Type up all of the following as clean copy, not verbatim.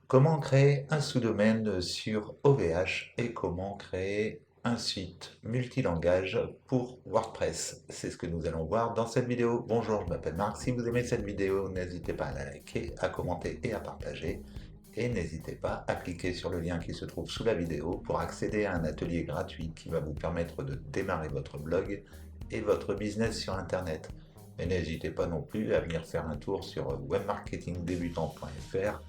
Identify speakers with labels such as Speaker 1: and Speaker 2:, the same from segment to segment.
Speaker 1: Comment créer un sous-domaine sur OVH et comment créer un site multilangage pour WordPress? C'est ce que nous allons voir dans cette vidéo. Bonjour, je m'appelle Marc. Si vous aimez cette vidéo, n'hésitez pas à la liker, à commenter et à partager. Et n'hésitez pas à cliquer sur le lien qui se trouve sous la vidéo pour accéder à un atelier gratuit qui va vous permettre de démarrer votre blog et votre business sur Internet. Et n'hésitez pas non plus à venir faire un tour sur webmarketingdebutant.fr.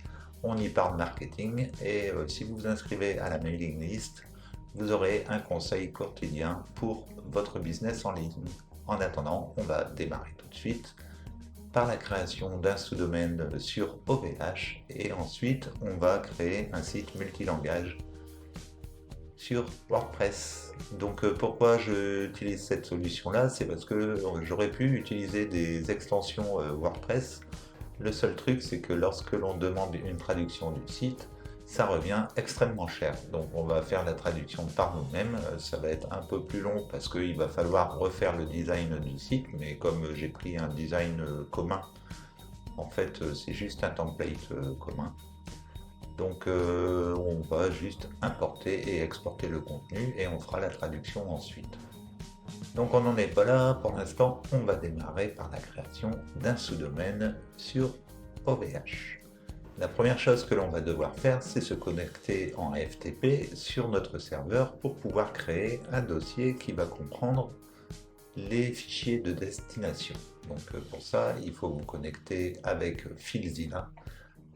Speaker 1: On y parle marketing et si vous vous inscrivez à la mailing list, vous aurez un conseil quotidien pour votre business en ligne. En attendant, on va démarrer tout de suite par la création d'un sous-domaine sur OVH et ensuite on va créer un site multilangage sur WordPress. Donc pourquoi j'utilise cette solution-là? C'est parce que j'aurais pu utiliser des extensions WordPress. Le seul truc, c'est que lorsque l'on demande une traduction du site, ça revient extrêmement cher. Donc on va faire la traduction par nous-mêmes. Ça va être un peu plus long parce qu'il va falloir refaire le design du site, mais comme j'ai pris un design commun, en fait c'est juste un template commun. Donc on va juste importer et exporter le contenu et on fera la traduction ensuite. Donc on n'en est pas là, pour l'instant on va démarrer par la création d'un sous-domaine sur OVH. La première chose que l'on va devoir faire, c'est se connecter en FTP sur notre serveur pour pouvoir créer un dossier qui va comprendre les fichiers de destination. Donc pour ça, il faut vous connecter avec FileZilla.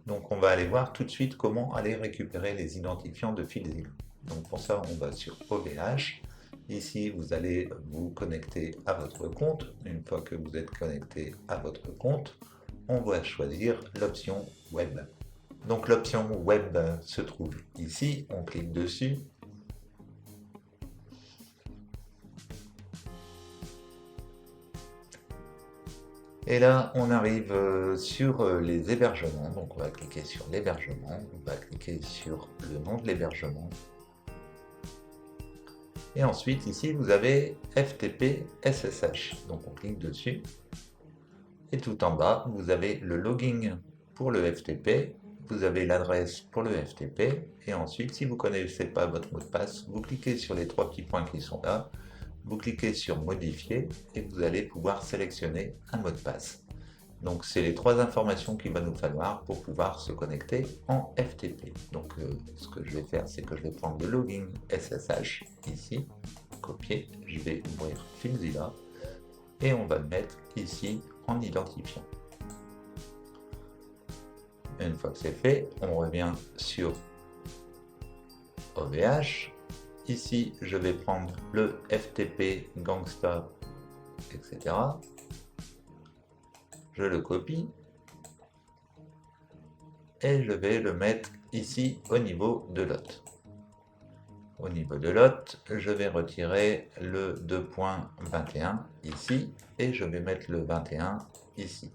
Speaker 1: Donc on va aller voir tout de suite comment aller récupérer les identifiants de FileZilla. Donc pour ça, on va sur OVH. Ici, vous allez vous connecter à votre compte. Une fois que vous êtes connecté à votre compte, on va choisir l'option Web. Donc l'option Web se trouve ici, on clique dessus. Et là, on arrive sur les hébergements. Donc on va cliquer sur l'hébergement, on va cliquer sur le nom de l'hébergement. Et ensuite, ici, vous avez FTP SSH. Donc on clique dessus. Et tout en bas, vous avez le login pour le FTP, vous avez l'adresse pour le FTP, et ensuite, si vous ne connaissez pas votre mot de passe, vous cliquez sur les trois petits points qui sont là, vous cliquez sur modifier, et vous allez pouvoir sélectionner un mot de passe. Donc c'est les trois informations qu'il va nous falloir pour pouvoir se connecter en FTP. Donc ce que je vais faire, c'est que je vais prendre le login SSH ici, copier, je vais ouvrir FileZilla, et on va le mettre ici en identifiant. Une fois que c'est fait, on revient sur OVH. Ici, je vais prendre le FTP Gangsta, etc. Je le copie et je vais le mettre ici au niveau de l'hôte. Au niveau de l'hôte, je vais retirer le 2.21 ici et je vais mettre le 21 ici.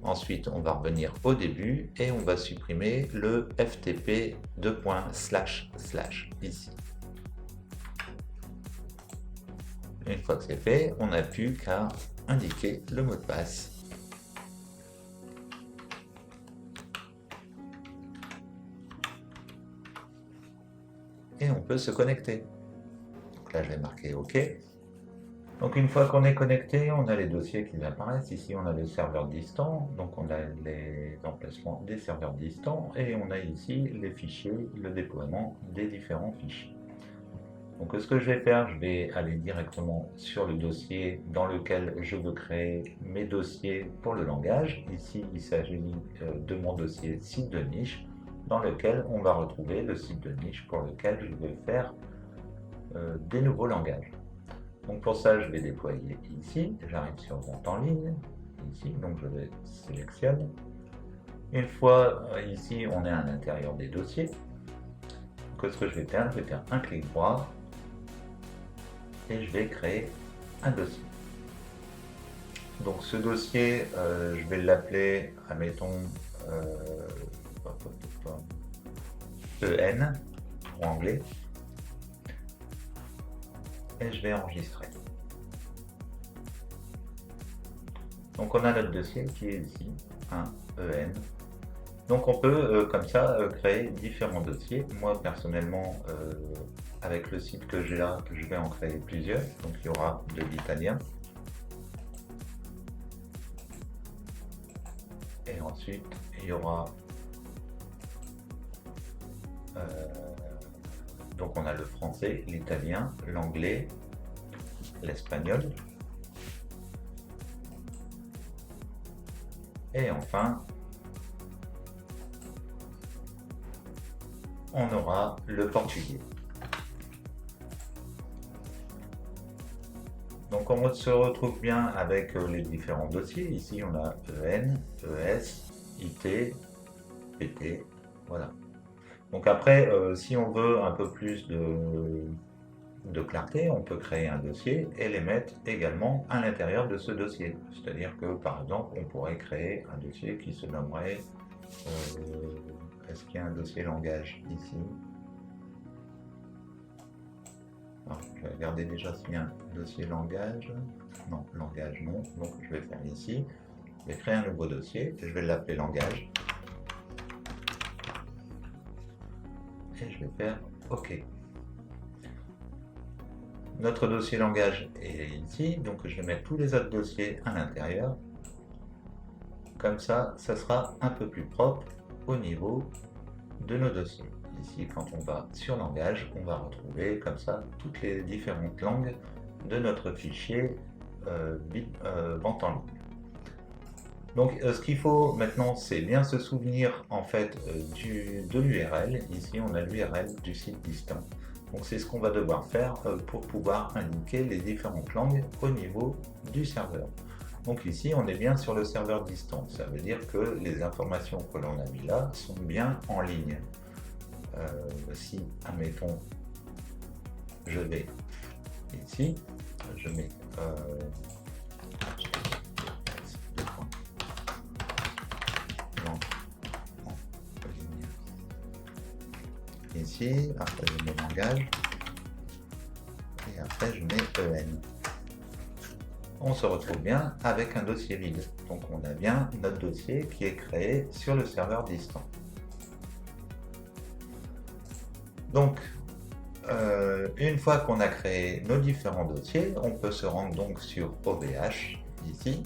Speaker 1: Ensuite, on va revenir au début et on va supprimer le FTP // ici. Une fois que c'est fait, on n'a plus qu'à indiquer le mot de passe. Et on peut se connecter. Donc là, je vais marquer OK. Donc une fois qu'on est connecté, on a les dossiers qui apparaissent. Ici, on a les serveurs distants, donc on a les emplacements des serveurs distants, et on a ici les fichiers, le déploiement des différents fichiers. Donc ce que je vais faire, je vais aller directement sur le dossier dans lequel je veux créer mes dossiers pour le langage. Ici, il s'agit de mon dossier site de niche, dans lequel on va retrouver le site de niche pour lequel je vais faire des nouveaux langages. Donc pour ça, je vais déployer ici, j'arrive sur Vente en ligne, ici, donc je vais sélectionner. Une fois ici, on est à l'intérieur des dossiers. Donc ce que je vais faire un clic droit et je vais créer un dossier. Donc ce dossier, je vais l'appeler, admettons, EN pour anglais. Et je vais enregistrer. Donc on a notre dossier qui est ici, un EN. Donc on peut comme ça créer différents dossiers. Moi personnellement, avec le site que j'ai là, je vais en créer plusieurs. Donc il y aura de l'italien. Et ensuite il y aura donc on a le français, l'italien, l'anglais, l'espagnol. Et enfin, on aura le portugais. Donc on se retrouve bien avec les différents dossiers. Ici on a EN, ES, IT, PT, voilà. Donc après, si on veut un peu plus de clarté, on peut créer un dossier et les mettre également à l'intérieur de ce dossier. C'est-à-dire que par exemple, on pourrait créer un dossier qui se nommerait... est-ce qu'il y a un dossier langage ici? Alors, je vais regarder déjà s'il y a un dossier langage. Non, langage non. Donc je vais faire ici. Je vais créer un nouveau dossier et je vais l'appeler langage. Et je vais faire OK. Notre dossier langage est ici, donc je vais mettre tous les autres dossiers à l'intérieur. Comme ça, ça sera un peu plus propre au niveau de nos dossiers. Ici, quand on va sur langage, on va retrouver comme ça toutes les différentes langues de notre fichier vente en ligne. Donc ce qu'il faut maintenant, c'est bien se souvenir en fait de l'URL. Ici, on a l'URL du site distant. Donc c'est ce qu'on va devoir faire pour pouvoir indiquer les différentes langues au niveau du serveur. Donc ici, on est bien sur le serveur distant. Ça veut dire que les informations que l'on a mis là sont bien en ligne. Si, admettons, je vais ici, je mets ici, après je mets langage, et après je mets EN. On se retrouve bien avec un dossier vide. Donc on a bien notre dossier qui est créé sur le serveur distant. Donc, une fois qu'on a créé nos différents dossiers, on peut se rendre donc sur OVH, ici,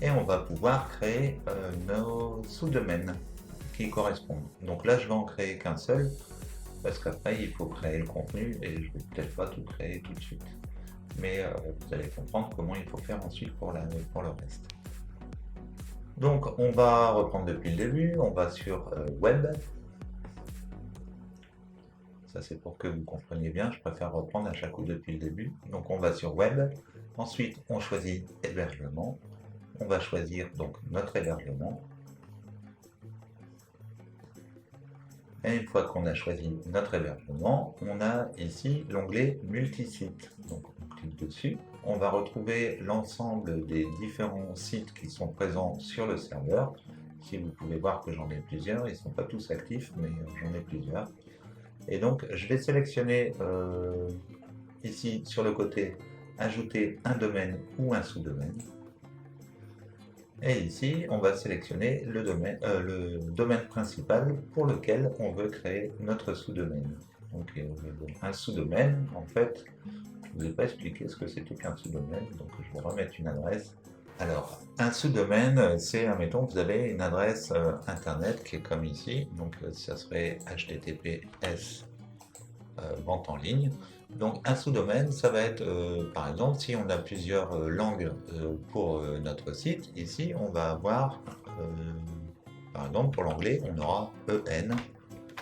Speaker 1: et on va pouvoir créer nos sous-domaines qui correspondent. Donc là, je vais en créer qu'un seul, parce qu'après, il faut créer le contenu, et je ne vais peut-être pas tout créer tout de suite. Mais vous allez comprendre comment il faut faire ensuite pour le reste. Donc, on va reprendre depuis le début, on va sur Web. Ça, c'est pour que vous compreniez bien, je préfère reprendre à chaque coup depuis le début. Donc, on va sur Web. Ensuite, on choisit Hébergement. On va choisir donc notre hébergement. Et une fois qu'on a choisi notre hébergement, on a ici l'onglet Multisite. Donc, on clique dessus. On va retrouver l'ensemble des différents sites qui sont présents sur le serveur. Ici, vous pouvez voir que j'en ai plusieurs. Ils ne sont pas tous actifs, mais j'en ai plusieurs. Et donc, je vais sélectionner ici sur le côté ajouter un domaine ou un sous-domaine. Et ici, on va sélectionner le domaine principal pour lequel on veut créer notre sous-domaine. Donc, un sous-domaine, en fait, je ne vous ai pas expliqué ce que c'était qu'un sous-domaine, donc je vais remettre une adresse. Alors, un sous-domaine, c'est, admettons, vous avez une adresse internet qui est comme ici, donc ça serait https vente en ligne. Donc un sous-domaine, ça va être, par exemple, si on a plusieurs langues pour notre site, ici on va avoir, par exemple pour l'anglais, on aura en,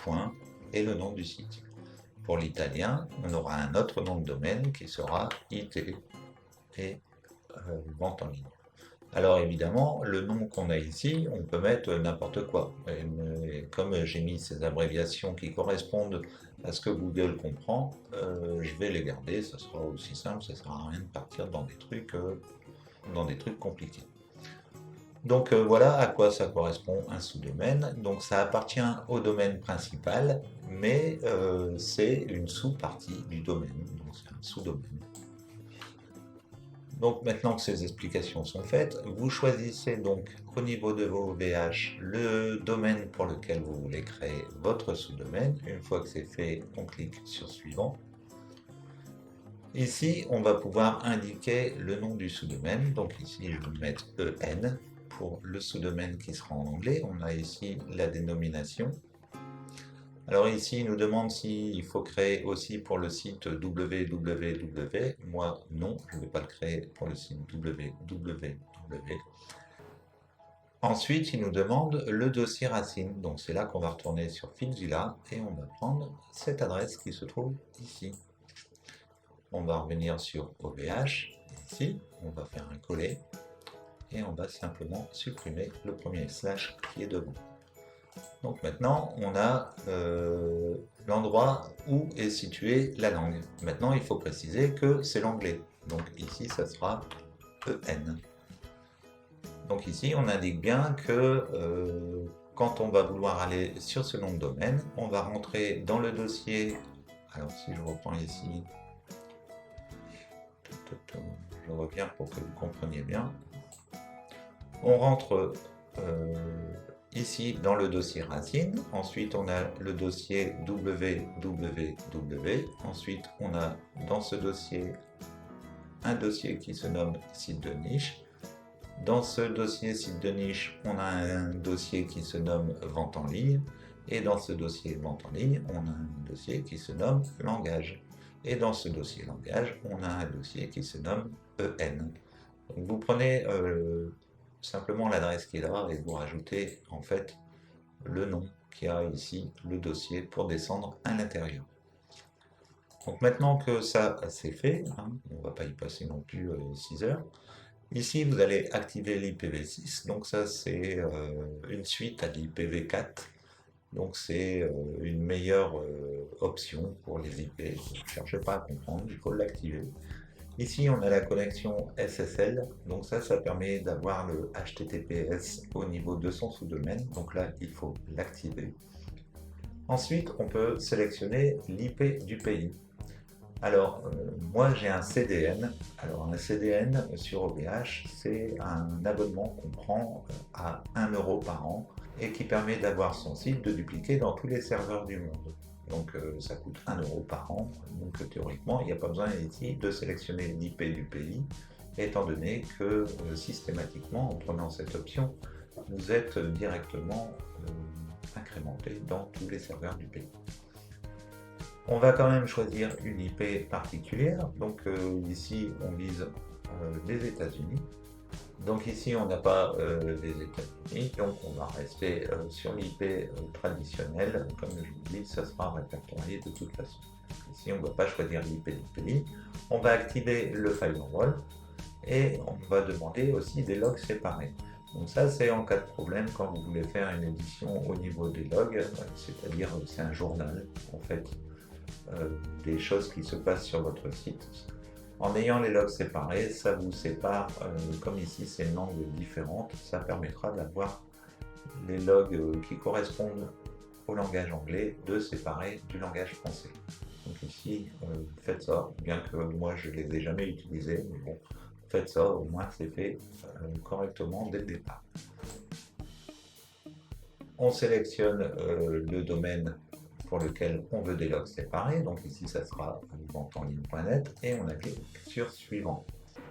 Speaker 1: point, et le nom du site. Pour l'italien, on aura un autre nom de domaine qui sera IT et vente en ligne. Alors évidemment, le nom qu'on a ici, on peut mettre n'importe quoi. Et comme j'ai mis ces abréviations qui correspondent à ce que Google comprend, je vais les garder, ça sera aussi simple, ça ne sert à rien de partir dans des trucs compliqués. Donc voilà à quoi ça correspond un sous-domaine. Donc ça appartient au domaine principal, mais c'est une sous-partie du domaine, donc c'est un sous-domaine. Donc maintenant que ces explications sont faites, vous choisissez donc au niveau de vos OVH le domaine pour lequel vous voulez créer votre sous-domaine. Une fois que c'est fait, on clique sur suivant. Ici, on va pouvoir indiquer le nom du sous-domaine. Donc ici, je vais mettre EN pour le sous-domaine qui sera en anglais. On a ici la dénomination. Alors ici, il nous demande s'il faut créer aussi pour le site www. Moi, non, je ne vais pas le créer pour le site www. Ensuite, il nous demande le dossier racine. Donc c'est là qu'on va retourner sur FileZilla et on va prendre cette adresse qui se trouve ici. On va revenir sur OVH, ici, on va faire un coller et on va simplement supprimer le premier slash qui est devant. Donc maintenant, on a l'endroit où est située la langue. Maintenant, il faut préciser que c'est l'anglais. Donc ici, ça sera EN. Donc ici, on indique bien que quand on va vouloir aller sur ce nom de domaine, on va rentrer dans le dossier. Alors si je reprends ici, je reviens pour que vous compreniez bien. On rentre ici dans le dossier racine, ensuite on a le dossier www, ensuite on a dans ce dossier un dossier qui se nomme site de niche. Dans ce dossier site de niche, on a un dossier qui se nomme vente en ligne, et dans ce dossier vente en ligne, on a un dossier qui se nomme langage. Et dans ce dossier langage, on a un dossier qui se nomme EN. Donc vous prenez simplement l'adresse qui est là et vous rajoutez en fait le nom qui a ici le dossier pour descendre à l'intérieur. Donc maintenant que ça c'est fait, hein, on ne va pas y passer non plus 6 heures, ici vous allez activer l'IPv6, donc ça c'est une suite à l'IPv4. Donc c'est une meilleure option pour les IP. Ne cherchez pas à comprendre, il faut l'activer. Ici on a la connexion SSL, donc ça permet d'avoir le HTTPS au niveau de son sous-domaine, donc là il faut l'activer. Ensuite on peut sélectionner l'IP du pays. Alors moi j'ai un CDN, alors un CDN sur OVH c'est un abonnement qu'on prend à 1 € par an et qui permet d'avoir son site de dupliquer dans tous les serveurs du monde. Donc ça coûte 1 € par an, donc théoriquement il n'y a pas besoin ici de sélectionner l'IP du pays, étant donné que systématiquement en prenant cette option, vous êtes directement incrémenté dans tous les serveurs du pays. On va quand même choisir une IP particulière, donc ici on vise les États-Unis. Donc ici on n'a pas les États-Unis, donc on va rester sur l'IP traditionnelle. Comme je vous dis, ça sera répertorié de toute façon. Ici on ne va pas choisir l'IP du pays. On va activer le firewall et on va demander aussi des logs séparés. Donc ça c'est en cas de problème quand vous voulez faire une édition au niveau des logs, c'est-à-dire c'est un journal en fait des choses qui se passent sur votre site. En ayant les logs séparés, ça vous sépare, comme ici c'est une langue différente, ça permettra d'avoir les logs qui correspondent au langage anglais, de séparer du langage français. Donc ici, faites ça, bien que moi je ne les ai jamais utilisés, mais bon, faites ça, au moins c'est fait correctement dès le départ. On sélectionne le domaine pour lequel on veut des logs séparés, donc ici ça sera ventenligne.net et on applique sur suivant.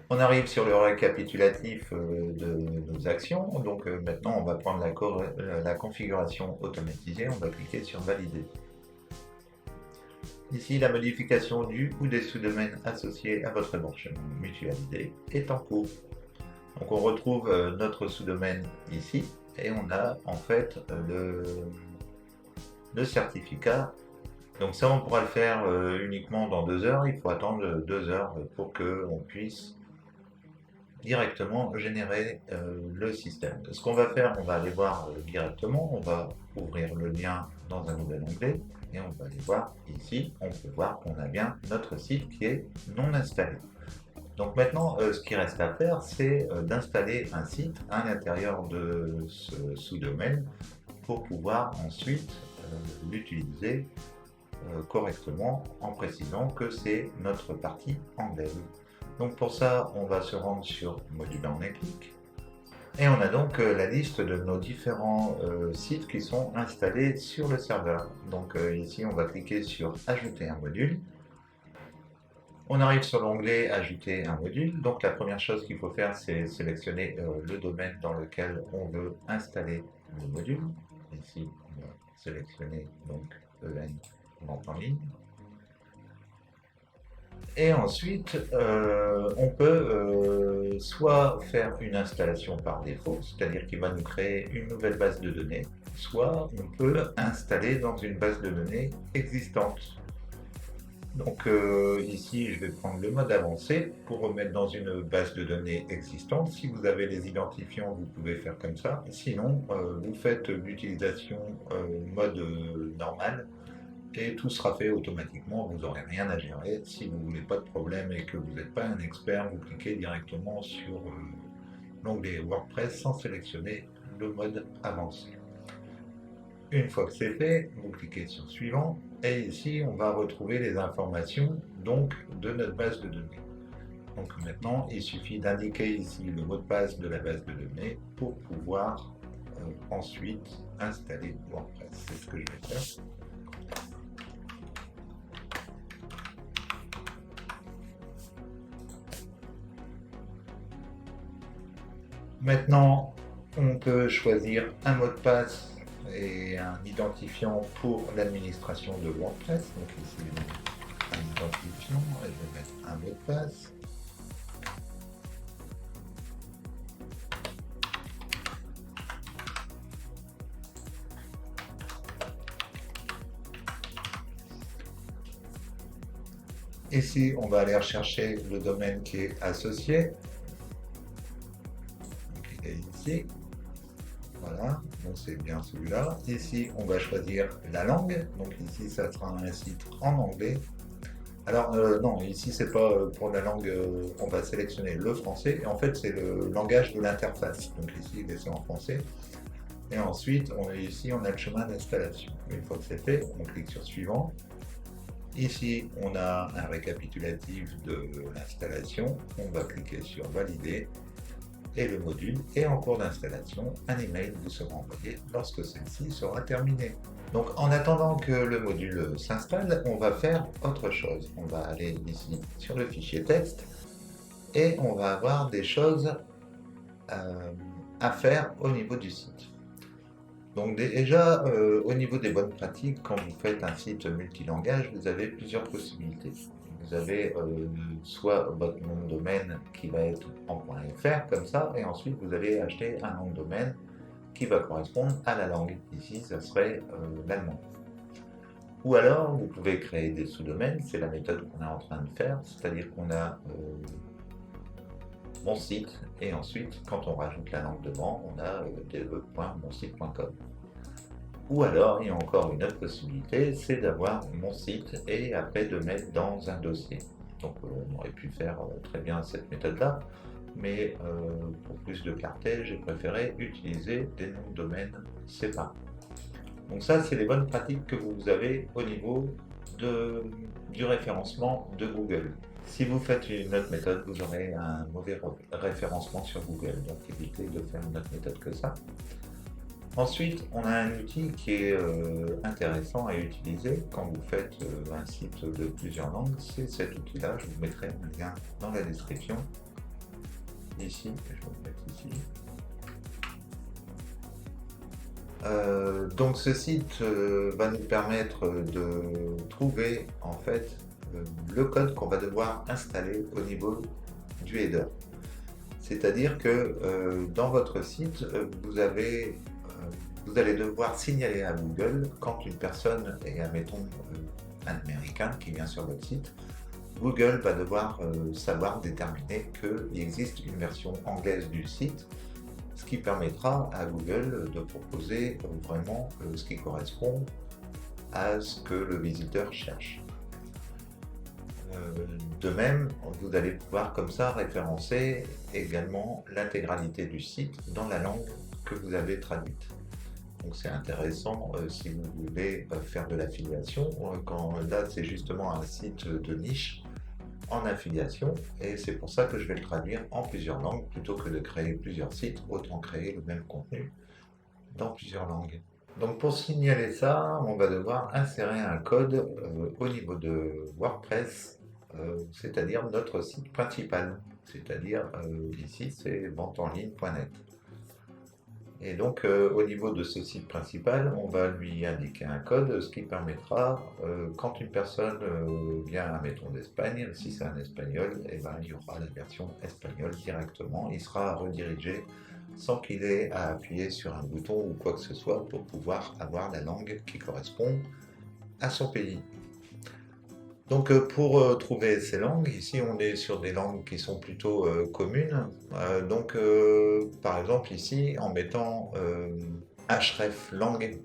Speaker 1: On arrive sur le récapitulatif de nos actions, donc maintenant on va prendre la configuration automatisée, on va cliquer sur valider. Ici la modification du ou des sous-domaines associés à votre hébergement mutualisé est en cours. Donc on retrouve notre sous-domaine ici et on a en fait le certificat. Donc ça on pourra le faire uniquement dans 2 heures, il faut attendre 2 heures pour qu'on puisse directement générer le système. Ce qu'on va faire, on va aller voir directement, on va ouvrir le lien dans un nouvel onglet et on va aller voir ici, on peut voir qu'on a bien notre site qui est non installé. Donc maintenant, ce qui reste à faire, c'est d'installer un site à l'intérieur de ce sous-domaine pour pouvoir ensuite l'utiliser correctement en précisant que c'est notre partie anglaise. Donc pour ça, on va se rendre sur module en clic. Et on a donc la liste de nos différents sites qui sont installés sur le serveur. Donc ici, on va cliquer sur Ajouter un module. On arrive sur l'onglet Ajouter un module. Donc la première chose qu'il faut faire, c'est sélectionner le domaine dans lequel on veut installer le module. Ici, on va sélectionner donc EN vente en ligne. Et ensuite, on peut soit faire une installation par défaut, c'est-à-dire qu'il va nous créer une nouvelle base de données, soit on peut installer dans une base de données existante. Donc ici, je vais prendre le mode avancé pour remettre dans une base de données existante. Si vous avez les identifiants, vous pouvez faire comme ça. Sinon, vous faites l'utilisation mode normal et tout sera fait automatiquement, vous n'aurez rien à gérer. Si vous ne voulez pas de problème et que vous n'êtes pas un expert, vous cliquez directement sur l'onglet WordPress sans sélectionner le mode avancé. Une fois que c'est fait, vous cliquez sur suivant et ici on va retrouver les informations donc de notre base de données. Donc maintenant il suffit d'indiquer ici le mot de passe de la base de données pour pouvoir ensuite installer WordPress. C'est ce que je vais faire. Maintenant, on peut choisir un mot de passe et un identifiant pour l'administration de WordPress. Donc ici, un identifiant et je vais mettre un mot de passe. Ici, on va aller rechercher le domaine qui est associé. Donc, il est ici. Voilà, donc c'est bien celui-là. Ici, on va choisir la langue. Donc ici, ça sera un site en anglais. Alors non, ici, c'est pas pour la langue, on va sélectionner le français. Et en fait, c'est le langage de l'interface. Donc ici, il est en français. Et ensuite, ici, on a le chemin d'installation. Une fois que c'est fait, on clique sur suivant. Ici, on a un récapitulatif de l'installation. On va cliquer sur valider. Et le module est en cours d'installation. Un email vous sera envoyé lorsque celle-ci sera terminée. Donc en attendant que le module s'installe, on va faire autre chose. On va aller ici sur le fichier texte et on va avoir des choses à faire au niveau du site. Donc déjà, au niveau des bonnes pratiques, quand vous faites un site multilangage, vous avez plusieurs possibilités. Vous avez soit votre nom de domaine qui va être en .fr comme ça, et ensuite vous allez acheter un nom de domaine qui va correspondre à la langue. Ici, ça serait l'allemand. Ou alors, vous pouvez créer des sous-domaines, c'est la méthode qu'on est en train de faire, c'est-à-dire qu'on a mon site, et ensuite, quand on rajoute la langue devant, on a de.monsite.com. Ou alors, il y a encore une autre possibilité, c'est d'avoir mon site et après de mettre dans un dossier. Donc on aurait pu faire très bien cette méthode-là, mais pour plus de clarté, j'ai préféré utiliser des noms de domaine séparés. Donc ça, c'est les bonnes pratiques que vous avez au niveau du référencement de Google. Si vous faites une autre méthode, vous aurez un mauvais référencement sur Google, donc évitez de faire une autre méthode que ça. Ensuite, on a un outil qui est intéressant à utiliser quand vous faites un site de plusieurs langues, c'est cet outil-là. Je vous mettrai un lien dans la description. Ici, je vais le mettre ici. Donc ce site va nous permettre de trouver en fait le code qu'on va devoir installer au niveau du header. C'est-à-dire que dans votre site, vous allez devoir signaler à Google quand une personne, et admettons un Américain qui vient sur votre site, Google va devoir savoir déterminer qu'il existe une version anglaise du site, ce qui permettra à Google de proposer vraiment ce qui correspond à ce que le visiteur cherche. De même, vous allez pouvoir comme ça référencer également l'intégralité du site dans la langue que vous avez traduite. Donc c'est intéressant si vous voulez faire de l'affiliation, quand là c'est justement un site de niche, en affiliation et c'est pour ça que je vais le traduire en plusieurs langues plutôt que de créer plusieurs sites, autant créer le même contenu dans plusieurs langues. Donc pour signaler ça, on va devoir insérer un code au niveau de WordPress, c'est-à-dire notre site principal, c'est-à-dire ici c'est venteenligne.net. Et donc au niveau de ce site principal, on va lui indiquer un code, ce qui permettra, quand une personne vient, admettons, d'Espagne, si c'est un espagnol, eh ben, il y aura la version espagnole directement, il sera redirigé sans qu'il ait à appuyer sur un bouton ou quoi que ce soit pour pouvoir avoir la langue qui correspond à son pays. Donc pour trouver ces langues, ici on est sur des langues qui sont plutôt communes. Donc par exemple ici en mettant href langue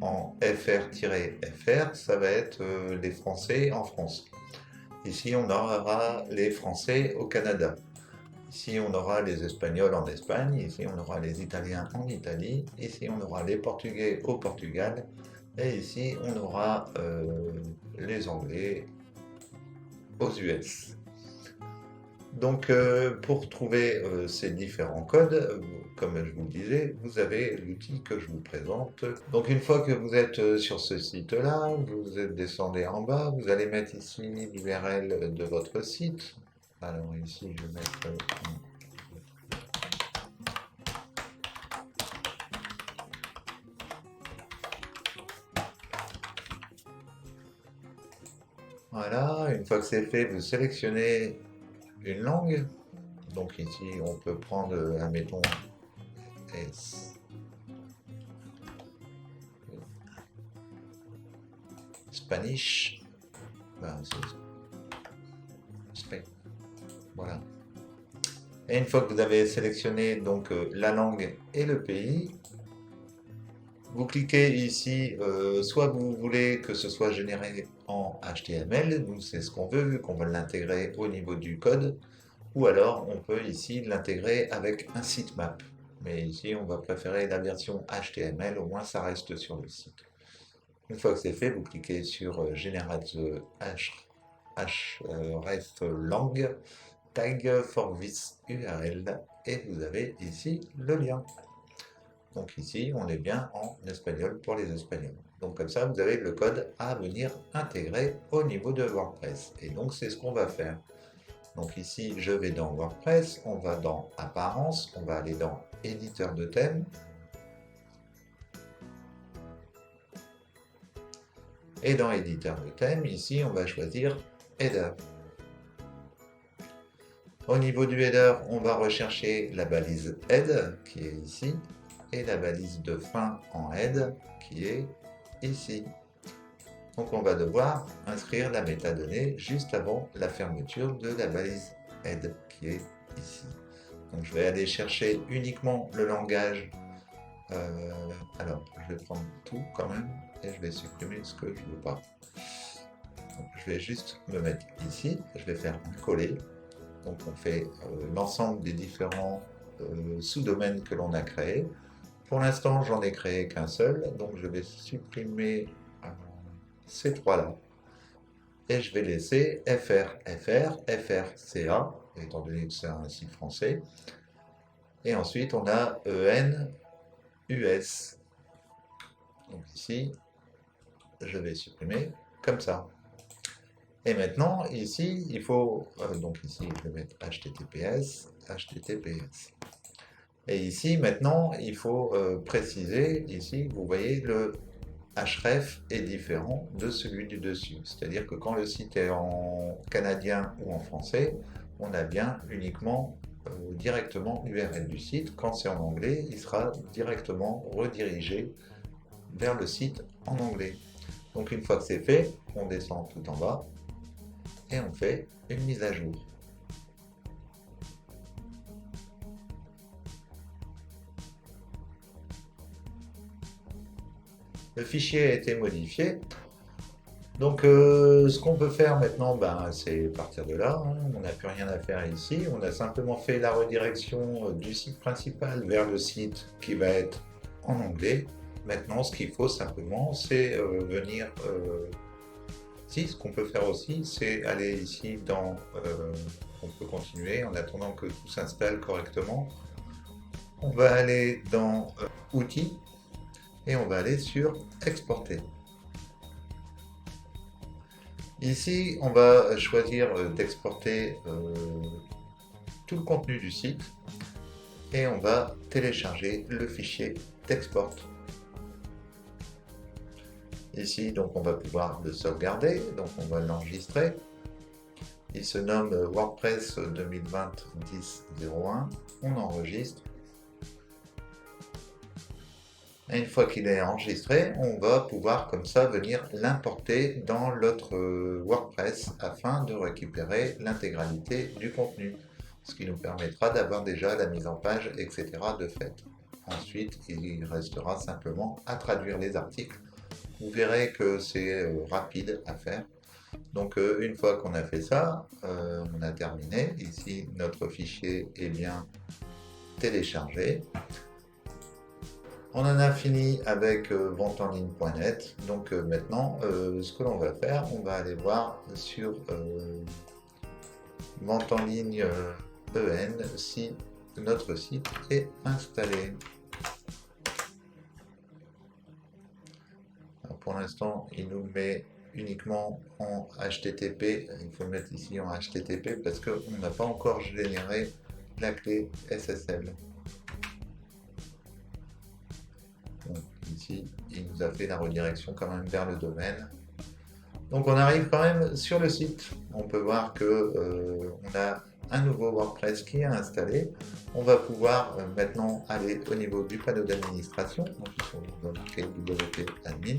Speaker 1: en fr-fr, ça va être les Français en France. Ici on aura les Français au Canada. Ici on aura les Espagnols en Espagne. Ici on aura les Italiens en Italie. Ici on aura les Portugais au Portugal. Et ici on aura les Anglais aux US. Donc pour trouver ces différents codes, comme je vous le disais, vous avez l'outil que je vous présente. Donc une fois que vous êtes sur ce site-là, vous descendez en bas, vous allez mettre ici l'URL de votre site. Alors ici je vais mettre... Voilà, une fois que c'est fait, vous sélectionnez une langue. Donc ici, on peut prendre, admettons, Spanish. Ben, voilà. Et une fois que vous avez sélectionné donc la langue et le pays, vous cliquez ici, soit vous voulez que ce soit généré en HTML, nous c'est ce qu'on veut vu qu'on va l'intégrer au niveau du code, ou alors on peut ici l'intégrer avec un sitemap. Mais ici on va préférer la version HTML, au moins ça reste sur le site. Une fois que c'est fait, vous cliquez sur Generate href lang tag for this URL et vous avez ici le lien. Donc ici, on est bien en espagnol pour les Espagnols. Donc comme ça, vous avez le code à venir intégrer au niveau de WordPress. Et donc c'est ce qu'on va faire. Donc ici, je vais dans WordPress, on va dans Apparence, on va aller dans Éditeur de thème. Et dans Éditeur de thème, ici, on va choisir Header. Au niveau du header, on va rechercher la balise head qui est ici et la balise de fin en head qui est ici. Donc on va devoir inscrire la métadonnée juste avant la fermeture de la balise head qui est ici. Donc je vais aller chercher uniquement le langage. Alors je vais prendre tout quand même et je vais supprimer ce que je ne veux pas. Donc, je vais juste me mettre ici, je vais faire un coller. Donc on fait l'ensemble des différents sous-domaines que l'on a créés. Pour l'instant, j'en ai créé qu'un seul, donc je vais supprimer ces trois-là. Et je vais laisser FRCA, étant donné que c'est un site français. Et ensuite, on a EN, US. Donc ici, je vais supprimer comme ça. Et maintenant, ici, il faut, donc ici, je vais mettre HTTPS. Et ici, maintenant, il faut préciser, ici, vous voyez, le href est différent de celui du dessus. C'est-à-dire que quand le site est en canadien ou en français, on a bien uniquement directement l'URL du site. Quand c'est en anglais, il sera directement redirigé vers le site en anglais. Donc une fois que c'est fait, on descend tout en bas et on fait une mise à jour. Le fichier a été modifié. Donc ce qu'on peut faire maintenant, c'est partir de là. On n'a plus rien à faire ici. On a simplement fait la redirection du site principal vers le site qui va être en anglais. Maintenant, ce qu'il faut simplement, c'est venir Si, ce qu'on peut faire aussi, c'est aller ici dans... on peut continuer en attendant que tout s'installe correctement. On va aller dans Outils et on va aller sur Exporter. Ici, on va choisir d'exporter tout le contenu du site et on va télécharger le fichier d'export. Ici, donc, on va pouvoir le sauvegarder, donc on va l'enregistrer. Il se nomme WordPress 2020-10-01. On enregistre. Et une fois qu'il est enregistré, on va pouvoir comme ça venir l'importer dans notre WordPress afin de récupérer l'intégralité du contenu, ce qui nous permettra d'avoir déjà la mise en page, etc. de fait. Ensuite, il restera simplement à traduire les articles. Vous verrez que c'est rapide à faire. Donc une fois qu'on a fait ça, on a terminé. Ici, notre fichier est bien téléchargé. On en a fini avec venteenligne.net. Donc maintenant, ce que l'on va faire, on va aller voir sur Vente en ligne EN si notre site est installé. Alors, pour l'instant, il nous met uniquement en HTTP. Il faut le mettre ici en HTTP parce qu'on n'a pas encore généré la clé SSL. Donc, ici, il nous a fait la redirection quand même vers le domaine. Donc on arrive quand même sur le site. On peut voir que on a un nouveau WordPress qui est installé. On va pouvoir maintenant aller au niveau du panneau d'administration. Donc ici on va marquer WP Admin.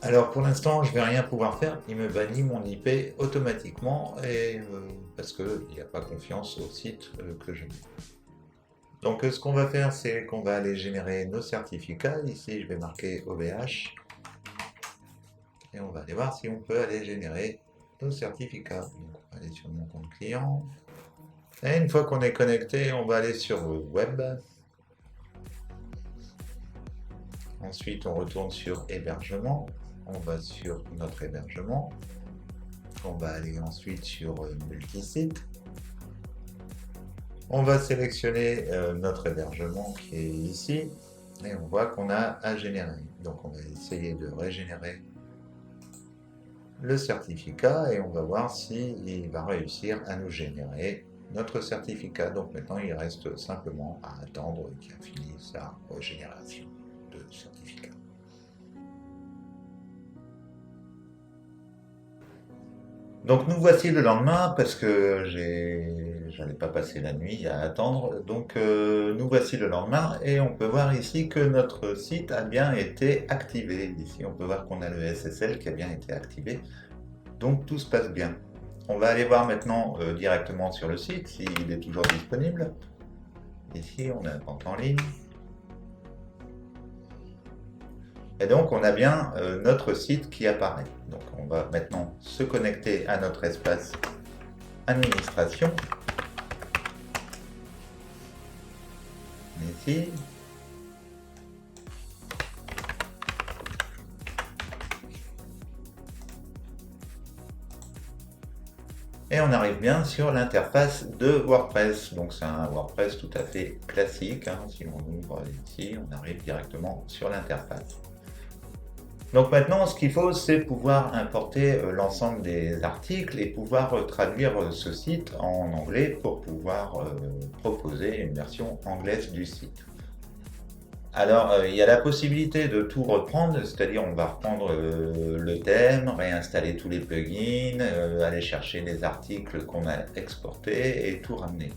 Speaker 1: Alors pour l'instant, je ne vais rien pouvoir faire. Il me bannit mon IP automatiquement et parce qu'il n'y a pas confiance au site que je mets. Donc ce qu'on va faire, c'est qu'on va aller générer nos certificats. Ici, je vais marquer OVH. Et on va aller voir si on peut aller générer nos certificats. Donc, on va aller sur mon compte client. Et une fois qu'on est connecté, on va aller sur Web. Ensuite, on retourne sur Hébergement. On va sur notre hébergement. On va aller ensuite sur Multisite. On va sélectionner notre hébergement qui est ici et on voit qu'on a à générer. Donc on va essayer de régénérer le certificat et on va voir s'il va réussir à nous générer notre certificat. Donc maintenant il reste simplement à attendre qu'il a fini sa régénération de certificat. Donc nous voici le lendemain parce que j'allais pas passer la nuit à attendre. Donc nous voici le lendemain et on peut voir ici que notre site a bien été activé. Ici on peut voir qu'on a le SSL qui a bien été activé. Donc tout se passe bien. On va aller voir maintenant directement sur le site s'il est toujours disponible. Ici on a Vente en ligne. Et donc on a bien notre site qui apparaît. Donc on va maintenant se connecter à notre espace administration. Ici. Et on arrive bien sur l'interface de WordPress. Donc c'est un WordPress tout à fait classique. Si on ouvre ici, on arrive directement sur l'interface. Donc maintenant, ce qu'il faut, c'est pouvoir importer l'ensemble des articles et pouvoir traduire ce site en anglais pour pouvoir proposer une version anglaise du site. Alors, il y a la possibilité de tout reprendre, c'est-à-dire on va reprendre le thème, réinstaller tous les plugins, aller chercher les articles qu'on a exportés et tout ramener.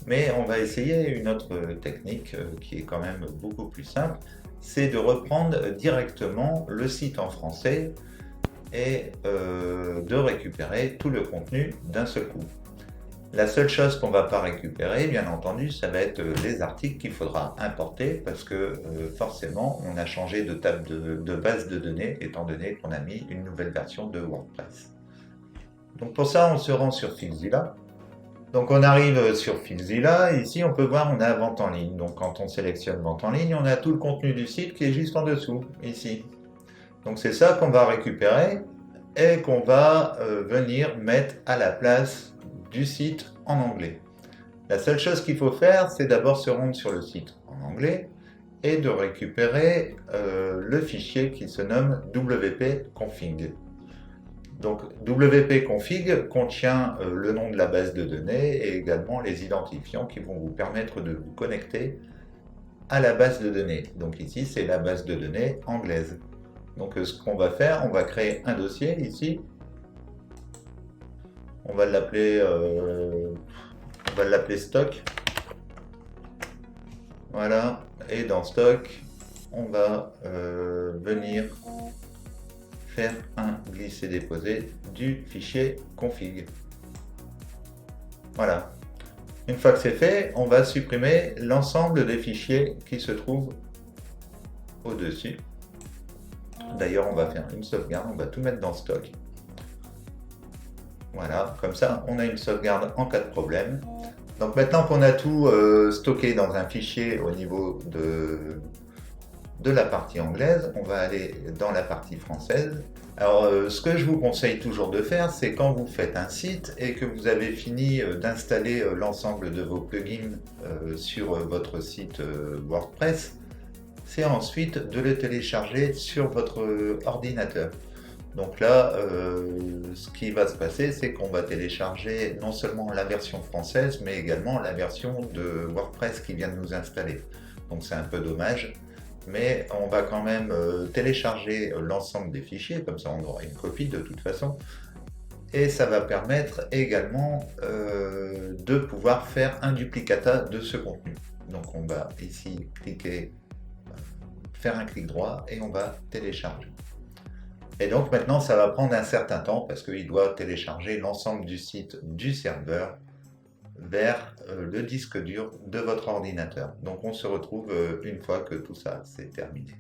Speaker 1: Mais on va essayer une autre technique qui est quand même beaucoup plus simple, c'est de reprendre directement le site en français et de récupérer tout le contenu d'un seul coup. La seule chose qu'on ne va pas récupérer, bien entendu, ça va être les articles qu'il faudra importer parce que forcément, on a changé de table de base de données étant donné qu'on a mis une nouvelle version de WordPress. Donc pour ça, on se rend sur FileZilla. Donc on arrive sur FileZilla, ici on peut voir on a Vente en ligne. Donc quand on sélectionne Vente en ligne, on a tout le contenu du site qui est juste en dessous, ici. Donc c'est ça qu'on va récupérer et qu'on va venir mettre à la place du site en anglais. La seule chose qu'il faut faire, c'est d'abord se rendre sur le site en anglais et de récupérer le fichier qui se nomme wp-config. Donc wp-config contient le nom de la base de données et également les identifiants qui vont vous permettre de vous connecter à la base de données. Donc ici, c'est la base de données anglaise. Donc ce qu'on va faire, on va créer un dossier ici. On va l'appeler stock. Voilà. Et dans stock, on va venir faire un glisser-déposer du fichier config. Voilà. Une fois que c'est fait, on va supprimer l'ensemble des fichiers qui se trouvent au-dessus. D'ailleurs, on va faire une sauvegarde, on va tout mettre dans stock. Voilà, comme ça, on a une sauvegarde en cas de problème. Donc maintenant qu'on a tout stocké dans un fichier au niveau de la partie anglaise, on va aller dans la partie française. Alors ce que je vous conseille toujours de faire, c'est quand vous faites un site et que vous avez fini d'installer l'ensemble de vos plugins sur votre site WordPress, c'est ensuite de le télécharger sur votre ordinateur. Donc là, ce qui va se passer, c'est qu'on va télécharger non seulement la version française, mais également la version de WordPress qui vient de nous installer. Donc c'est un peu dommage, mais on va quand même télécharger l'ensemble des fichiers, comme ça on aura une copie de toute façon. Et ça va permettre également de pouvoir faire un duplicata de ce contenu. Donc on va ici cliquer, faire un clic droit et on va télécharger. Et donc maintenant, ça va prendre un certain temps parce qu'il doit télécharger l'ensemble du site du serveur vers le disque dur de votre ordinateur. Donc on se retrouve une fois que tout ça c'est terminé.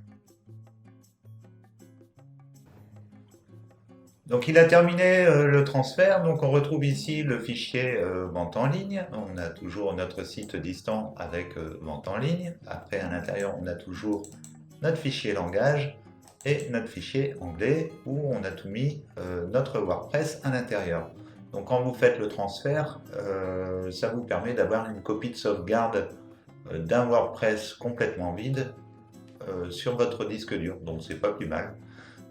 Speaker 1: Donc il a terminé le transfert, donc on retrouve ici le fichier vente en ligne. On a toujours notre site distant avec vente en ligne. Après à l'intérieur on a toujours notre fichier langage et notre fichier anglais où on a tout mis notre WordPress à l'intérieur. Donc quand vous faites le transfert, ça vous permet d'avoir une copie de sauvegarde d'un WordPress complètement vide sur votre disque dur, donc c'est pas plus mal.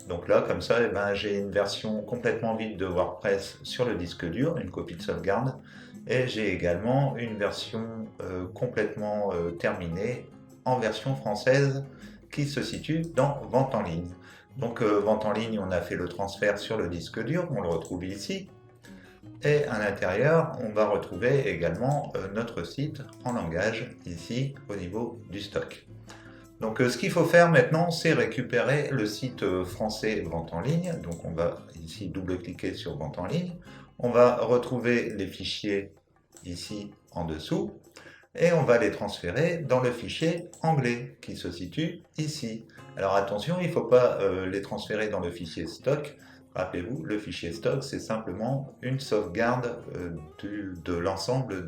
Speaker 1: Donc là, comme ça, eh ben, j'ai une version complètement vide de WordPress sur le disque dur, une copie de sauvegarde, et j'ai également une version complètement terminée en version française qui se situe dans Vente en ligne. Donc Vente en ligne, on a fait le transfert sur le disque dur, on le retrouve ici. Et à l'intérieur, on va retrouver également notre site en langage, ici au niveau du stock. Donc ce qu'il faut faire maintenant, c'est récupérer le site français Vente en ligne. Donc on va ici double-cliquer sur Vente en ligne. On va retrouver les fichiers ici en dessous. Et on va les transférer dans le fichier anglais qui se situe ici. Alors attention, il ne faut pas les transférer dans le fichier stock. Rappelez-vous, le fichier stock, c'est simplement une sauvegarde de l'ensemble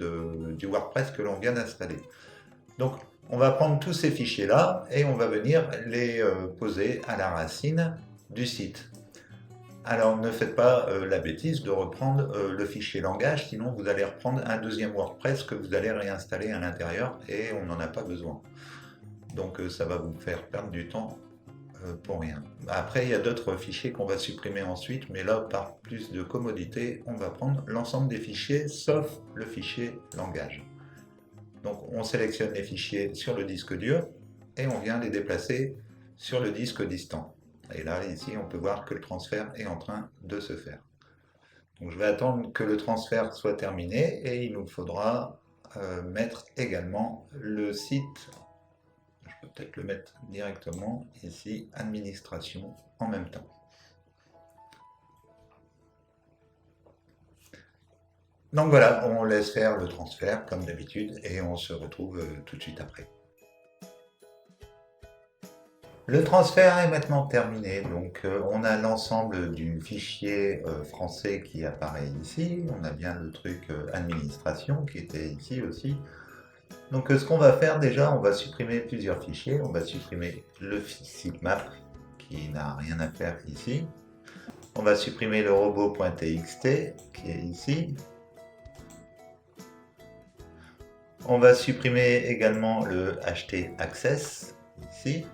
Speaker 1: du WordPress que l'on vient d'installer. Donc on va prendre tous ces fichiers-là et on va venir les poser à la racine du site. Alors ne faites pas la bêtise de reprendre le fichier langage, sinon vous allez reprendre un deuxième WordPress que vous allez réinstaller à l'intérieur et on n'en a pas besoin. Donc ça va vous faire perdre du temps pour rien. Après il y a d'autres fichiers qu'on va supprimer ensuite, mais là par plus de commodité, on va prendre l'ensemble des fichiers sauf le fichier langage. Donc on sélectionne les fichiers sur le disque dur et on vient les déplacer sur le disque distant. Et là, ici, on peut voir que le transfert est en train de se faire. Donc je vais attendre que le transfert soit terminé et il nous faudra mettre également le site. Je peux peut-être le mettre directement ici, administration, en même temps. Donc voilà, on laisse faire le transfert comme d'habitude et on se retrouve tout de suite après. Le transfert est maintenant terminé, donc on a l'ensemble du fichier français qui apparaît ici, on a bien le truc administration qui était ici aussi. Donc ce qu'on va faire déjà, on va supprimer plusieurs fichiers, on va supprimer le sitemap qui n'a rien à faire ici. On va supprimer le robot.txt qui est ici. On va supprimer également le htaccess ici.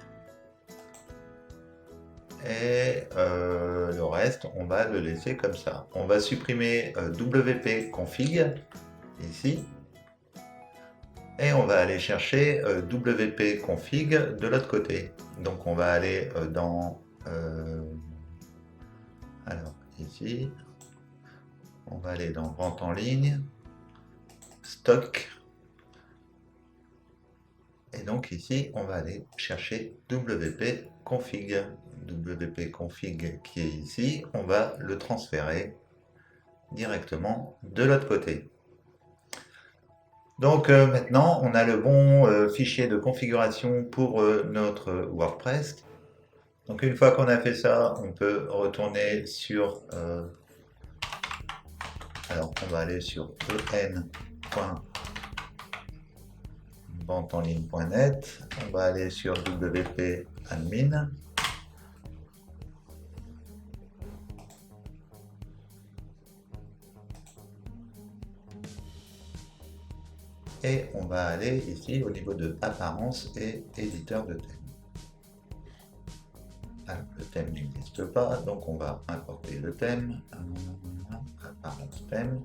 Speaker 1: Et le reste, on va le laisser comme ça. On va supprimer wp-config ici. Et on va aller chercher wp-config de l'autre côté. Donc on va aller dans... alors ici, on va aller dans vente en ligne, stock. Et donc ici, on va aller chercher wp-config. wp-config qui est ici, on va le transférer directement de l'autre côté. Donc maintenant, on a le bon fichier de configuration pour notre WordPress. Donc une fois qu'on a fait ça, on peut retourner sur... alors on va aller sur en.ventenligne.net, on va aller sur wp admin. Et on va aller ici au niveau de apparence et éditeur de thème. Alors, le thème n'existe pas, donc on va importer le thème. Apparence thème.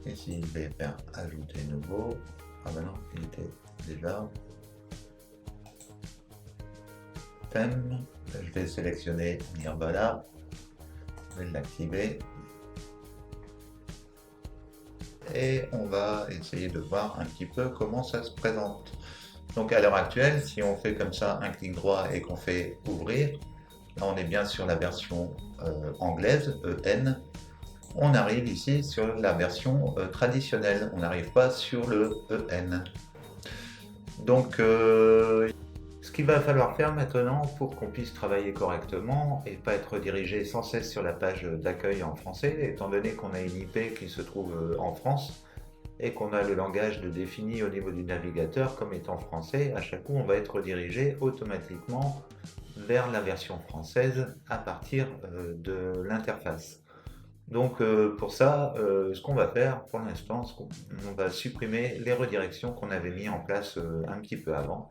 Speaker 1: Ici, je vais faire ajouter nouveau. Ah ben non, il était déjà. Thème. Je vais sélectionner Mirbala. Je vais l'activer. Et on va essayer de voir un petit peu comment ça se présente. Donc à l'heure actuelle, si on fait comme ça un clic droit et qu'on fait ouvrir, là on est bien sur la version anglaise, EN. On arrive ici sur la version traditionnelle, on n'arrive pas sur le EN. Donc ce qu'il va falloir faire maintenant pour qu'on puisse travailler correctement et pas être redirigé sans cesse sur la page d'accueil en français, étant donné qu'on a une IP qui se trouve en France et qu'on a le langage de défini au niveau du navigateur comme étant français, à chaque coup on va être redirigé automatiquement vers la version française à partir de l'interface. Donc pour ça, ce qu'on va faire pour l'instant, on va supprimer les redirections qu'on avait mis en place un petit peu avant.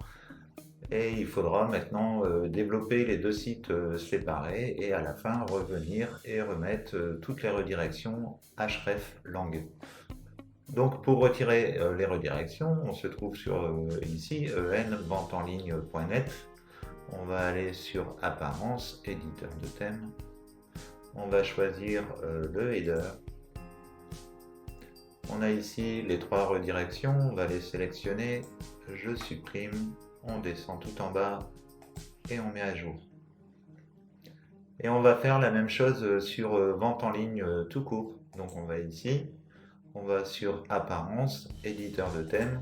Speaker 1: Et il faudra maintenant développer les deux sites séparés et à la fin revenir et remettre toutes les redirections href lang. Donc pour retirer les redirections, on se trouve sur ici enventenligne.net. On va aller sur apparence, éditeur de thème. On va choisir le header. On a ici les trois redirections, on va les sélectionner. Je supprime. On descend tout en bas et on met à jour. Et on va faire la même chose sur vente en ligne tout court. Donc on va ici, on va sur apparence, éditeur de thème.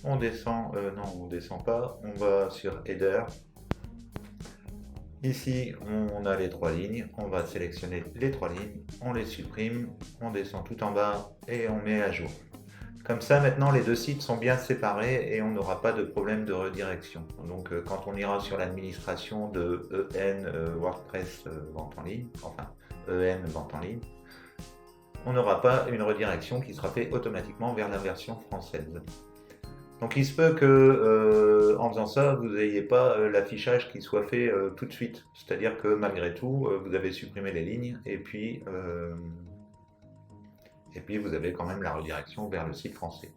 Speaker 1: On descend, non on descend pas, on va sur header. Ici on a les trois lignes, on va sélectionner les trois lignes, on les supprime, on descend tout en bas et on met à jour. Comme ça, maintenant, les deux sites sont bien séparés et on n'aura pas de problème de redirection. Donc, quand on ira sur l'administration de EN WordPress vente en ligne, enfin EN vente en ligne, on n'aura pas une redirection qui sera faite automatiquement vers la version française. Donc, il se peut que, en faisant ça, vous n'ayez pas l'affichage qui soit fait tout de suite. C'est-à-dire que malgré tout, vous avez supprimé les lignes et puis vous avez quand même la redirection vers le site français.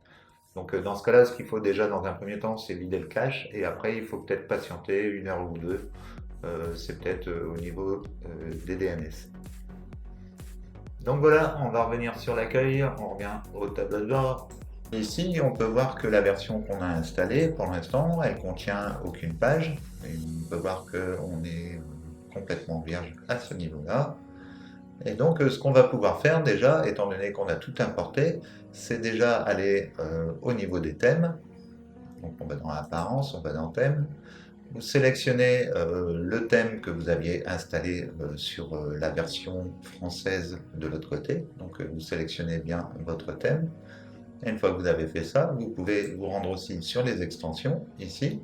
Speaker 1: Donc dans ce cas-là, ce qu'il faut déjà dans un premier temps, c'est vider le cache, et après il faut peut-être patienter une heure ou deux, c'est peut-être au niveau des DNS. Donc voilà, on va revenir sur l'accueil, on revient au tableau de bord. Ici, on peut voir que la version qu'on a installée, pour l'instant, elle contient aucune page, et on peut voir qu'on est complètement vierge à ce niveau-là. Et donc ce qu'on va pouvoir faire déjà, étant donné qu'on a tout importé, c'est déjà aller au niveau des thèmes. Donc on va dans apparence, on va dans thème. Vous sélectionnez le thème que vous aviez installé sur la version française de l'autre côté. Donc vous sélectionnez bien votre thème. Et une fois que vous avez fait ça, vous pouvez vous rendre aussi sur les extensions, ici,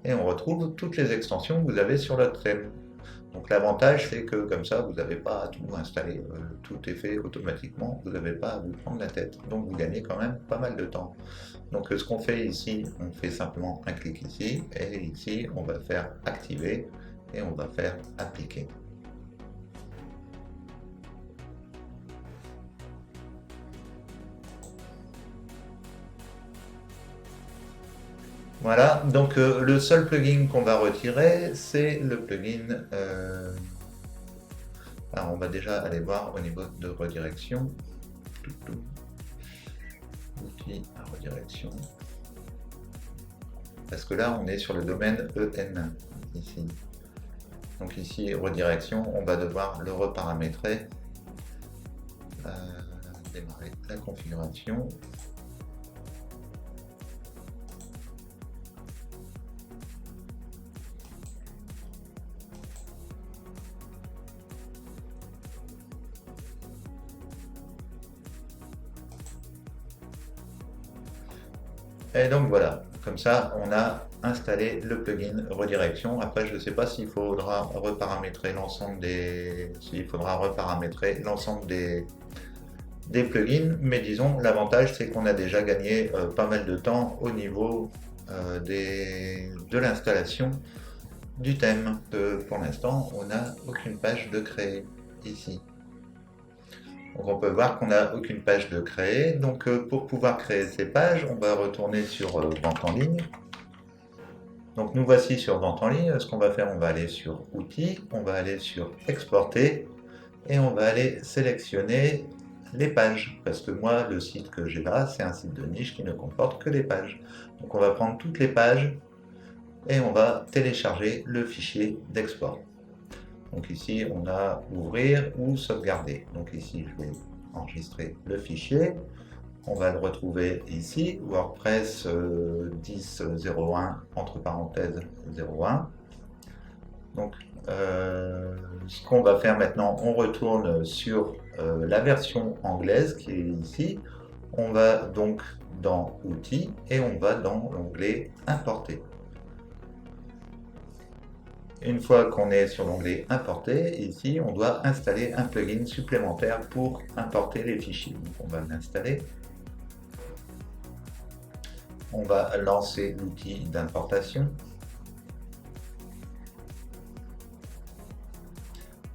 Speaker 1: et on retrouve toutes les extensions que vous avez sur votre thème. Donc l'avantage, c'est que comme ça, vous n'avez pas à tout installer, tout est fait automatiquement, vous n'avez pas à vous prendre la tête. Donc vous gagnez quand même pas mal de temps. Donc ce qu'on fait ici, on fait simplement un clic ici, et ici, on va faire activer, et on va faire appliquer. Voilà, donc le seul plugin qu'on va retirer, c'est le plugin. Alors on va déjà aller voir au niveau de redirection. Outils à redirection. Parce que là, on est sur le domaine EN, ici. Donc ici, redirection, on va devoir le reparamétrer. Démarrer la configuration. Et donc voilà, comme ça on a installé le plugin redirection. Après je ne sais pas s'il faudra reparamétrer l'ensemble des plugins, mais disons l'avantage c'est qu'on a déjà gagné pas mal de temps au niveau de l'installation du thème. Pour l'instant on n'a aucune page de créer ici. Donc on peut voir qu'on n'a aucune page de créer. Donc pour pouvoir créer ces pages, on va retourner sur Vente en ligne. Donc nous voici sur Vente en ligne. Ce qu'on va faire, on va aller sur Outils, on va aller sur Exporter et on va aller sélectionner les pages. Parce que moi, le site que j'ai là, c'est un site de niche qui ne comporte que des pages. Donc on va prendre toutes les pages et on va télécharger le fichier d'export. Donc ici, on a ouvrir ou sauvegarder. Donc ici, je vais enregistrer le fichier. On va le retrouver ici, WordPress 10.01 entre parenthèses 01. Donc ce qu'on va faire maintenant, on retourne sur la version anglaise qui est ici. On va donc dans Outils et on va dans l'onglet Importer. Une fois qu'on est sur l'onglet Importer, ici, on doit installer un plugin supplémentaire pour importer les fichiers. Donc, on va l'installer. On va lancer l'outil d'importation.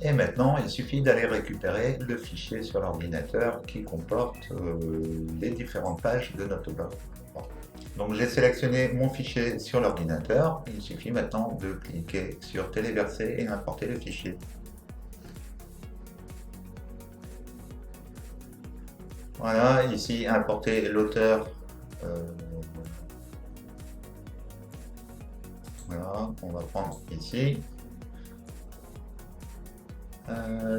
Speaker 1: Et maintenant, il suffit d'aller récupérer le fichier sur l'ordinateur qui comporte les différentes pages de notre blog. Donc j'ai sélectionné mon fichier sur l'ordinateur, il suffit maintenant de cliquer sur téléverser et importer le fichier. Voilà, ici importer l'auteur. Voilà, on va prendre ici.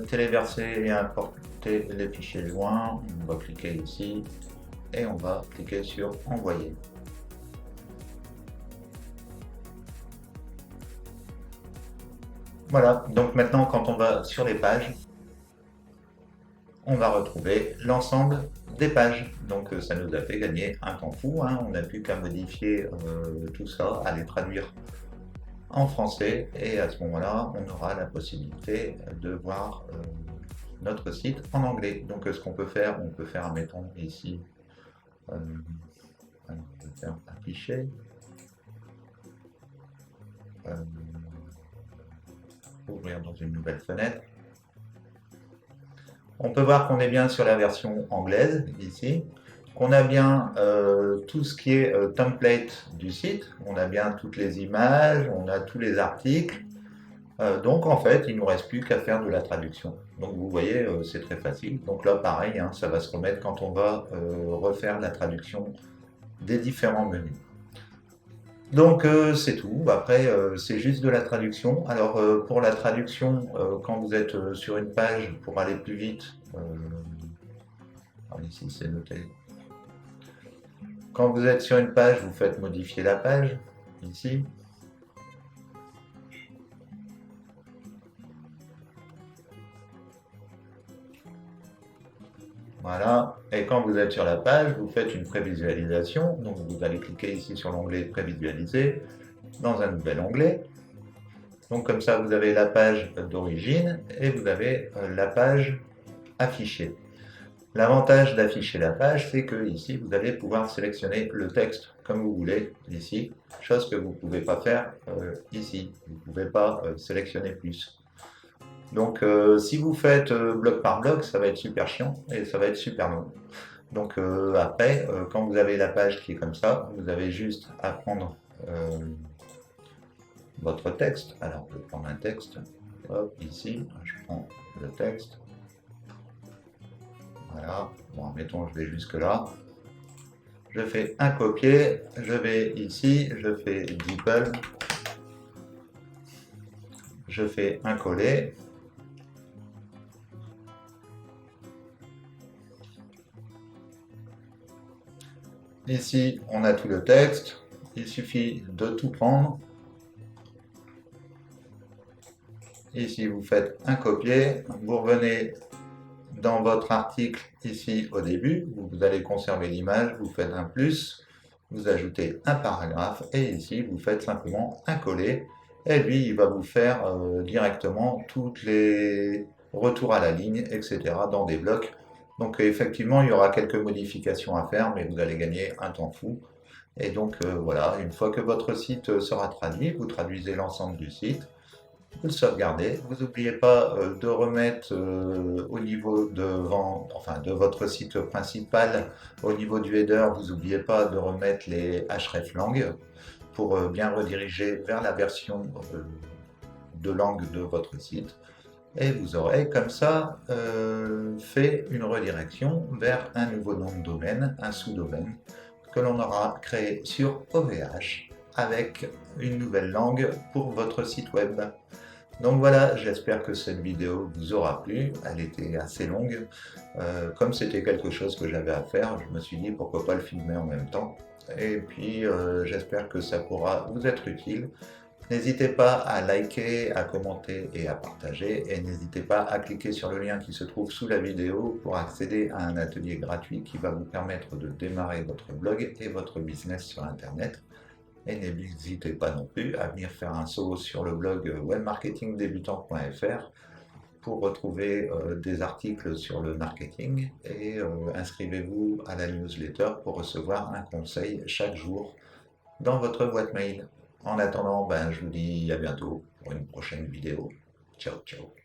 Speaker 1: Téléverser et importer les fichiers joints, on va cliquer ici et on va cliquer sur envoyer. Voilà, donc maintenant quand on va sur les pages, on va retrouver l'ensemble des pages. Donc ça nous a fait gagner un temps fou, hein. On n'a plus qu'à modifier tout ça, à les traduire en français et à ce moment-là, on aura la possibilité de voir notre site en anglais. Donc ce qu'on peut faire, mettons ici, on peut faire afficher. Ouvrir dans une nouvelle fenêtre. On peut voir qu'on est bien sur la version anglaise ici, qu'on a bien tout ce qui est template du site, on a bien toutes les images, on a tous les articles. Donc en fait, il ne nous reste plus qu'à faire de la traduction. Donc vous voyez, c'est très facile. Donc là, pareil, hein, ça va se remettre quand on va refaire la traduction des différents menus. Donc c'est tout. Après, c'est juste de la traduction. Alors pour la traduction, quand vous êtes sur une page, pour aller plus vite, ici c'est noté. Quand vous êtes sur une page, vous faites modifier la page, ici. Voilà, et quand vous êtes sur la page, vous faites une prévisualisation, donc vous allez cliquer ici sur l'onglet prévisualiser, dans un nouvel onglet. Donc comme ça, vous avez la page d'origine et vous avez la page affichée. L'avantage d'afficher la page, c'est que ici, vous allez pouvoir sélectionner le texte comme vous voulez ici, chose que vous ne pouvez pas faire ici. Vous ne pouvez pas sélectionner plus. Donc si vous faites bloc par bloc, ça va être super chiant et ça va être super long. Donc après, quand vous avez la page qui est comme ça, vous avez juste à prendre votre texte. Alors je vais prendre un texte. Hop, ici, je prends le texte. Voilà, bon, mettons, je vais jusque là. Je fais un copier, je vais ici, je fais DeepL, je fais un coller. Ici, on a tout le texte. Il suffit de tout prendre. Ici, vous faites un copier. Vous revenez dans votre article ici au début. Vous allez conserver l'image. Vous faites un plus. Vous ajoutez un paragraphe. Et ici, vous faites simplement un coller. Et lui, il va vous faire directement tous les retours à la ligne, etc. dans des blocs. Donc effectivement, il y aura quelques modifications à faire, mais vous allez gagner un temps fou. Et donc voilà, une fois que votre site sera traduit, vous traduisez l'ensemble du site, vous le sauvegardez. Vous n'oubliez pas de remettre au niveau de votre site principal, au niveau du header, vous n'oubliez pas de remettre les hreflang pour bien rediriger vers la version de langue de votre site. Et vous aurez comme ça fait une redirection vers un nouveau nom de domaine, un sous-domaine, que l'on aura créé sur OVH avec une nouvelle langue pour votre site web. Donc voilà, j'espère que cette vidéo vous aura plu. Elle était assez longue. Comme c'était quelque chose que j'avais à faire, je me suis dit pourquoi pas le filmer en même temps. Et puis j'espère que ça pourra vous être utile. N'hésitez pas à liker, à commenter et à partager. Et n'hésitez pas à cliquer sur le lien qui se trouve sous la vidéo pour accéder à un atelier gratuit qui va vous permettre de démarrer votre blog et votre business sur Internet. Et n'hésitez pas non plus à venir faire un saut sur le blog webmarketingdebutant.fr pour retrouver des articles sur le marketing et inscrivez-vous à la newsletter pour recevoir un conseil chaque jour dans votre boîte mail. En attendant, je vous dis à bientôt pour une prochaine vidéo. Ciao, ciao.